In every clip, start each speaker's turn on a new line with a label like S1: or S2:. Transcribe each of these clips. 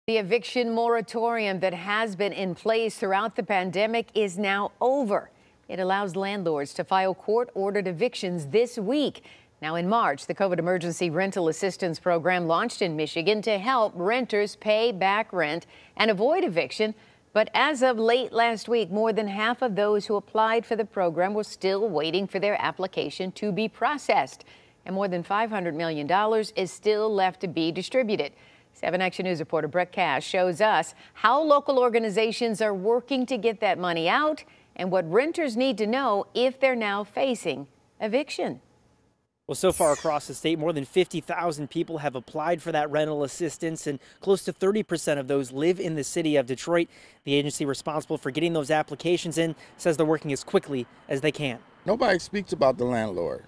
S1: The eviction moratorium that has been in place throughout the pandemic is now over. It allows landlords to file court-ordered evictions this week. Now, in March, the COVID emergency rental assistance program launched in Michigan to help renters pay back rent and avoid eviction. But as of late last week, more than half of those who applied for the program were still waiting for their application to be processed. And more than $500 million is still left to be distributed. 7 Action News reporter Brett Cash shows us how local organizations are working to get that money out and what renters need to know if they're now facing eviction.
S2: Well, so far across the state, more than 50,000 people have applied for that rental assistance, and close to 30% of those live in the city of Detroit. The agency responsible for getting those applications in says they're working as quickly as they can.
S3: Nobody speaks about the landlord,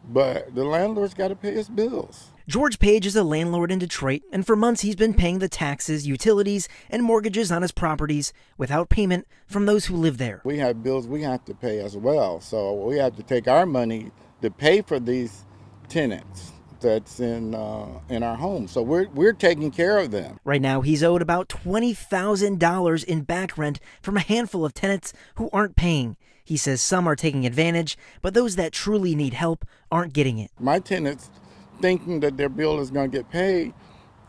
S3: but the landlord's got to pay his bills.
S4: George Page is a landlord in Detroit, and for months he's been paying the taxes, utilities, and mortgages on his properties without payment from those who live there.
S3: We have bills we have to pay as well, so we have to take our money to pay for these tenants that's in our home. So we're taking care of them.
S4: Right now, he's owed about $20,000 in back rent from a handful of tenants who aren't paying. He says some are taking advantage, but those that truly need help aren't getting it.
S3: My tenants thinking that their bill is going to get paid,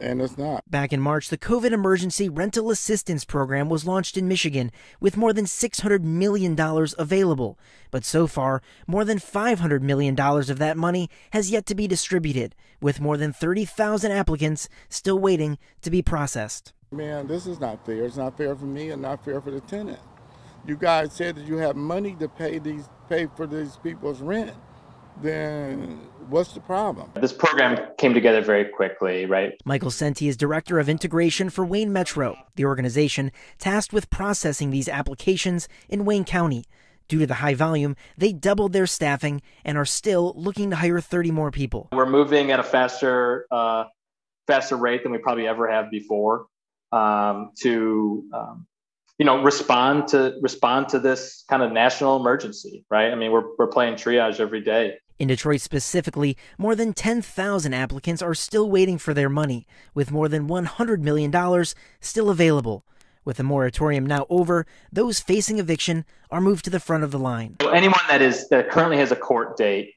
S3: and it's not.
S4: Back in March, the COVID emergency rental assistance program was launched in Michigan with more than $600 million available. But so far, more than $500 million of that money has yet to be distributed, with more than 30,000 applicants still waiting to be processed.
S3: Man, this is not fair. It's not fair for me and not fair for the tenant. You guys said that you have money to pay for these people's rent. Then what's the problem?
S5: This program came together very quickly, right?
S4: Michael Senti is Director of Integration for Wayne Metro, the organization tasked with processing these applications in Wayne County. Due to the high volume, they doubled their staffing and are still looking to hire 30 more people.
S5: We're moving at a faster rate than we probably ever have before to respond to this kind of national emergency, right? I mean, we're playing triage every day.
S4: In Detroit specifically, more than 10,000 applicants are still waiting for their money, with more than $100 million still available. With the moratorium now over, those facing eviction are moved to the front of the line.
S5: So anyone that currently has a court date,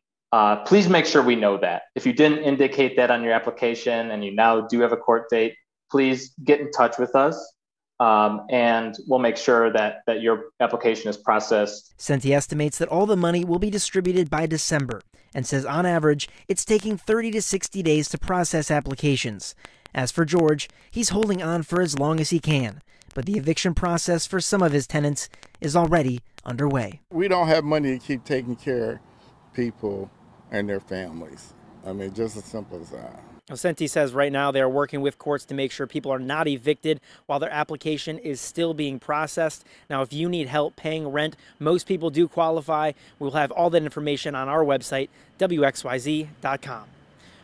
S5: please make sure we know that. If you didn't indicate that on your application and you now do have a court date, please get in touch with us. And we'll make sure that your application is processed.
S4: Senti estimates that all the money will be distributed by December and says on average it's taking 30 to 60 days to process applications. As for George, he's holding on for as long as he can, but the eviction process for some of his tenants is already underway.
S3: We don't have money to keep taking care of people and their families. I mean, just as simple as that.
S2: Senti says right now they are working with courts to make sure people are not evicted while their application is still being processed. Now, if you need help paying rent, most people do qualify. We'll have all that information on our website, wxyz.com.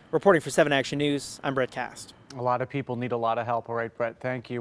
S2: Reporting for 7 Action News, I'm Brett Cast.
S6: A lot of people need a lot of help. All right, Brett, thank you.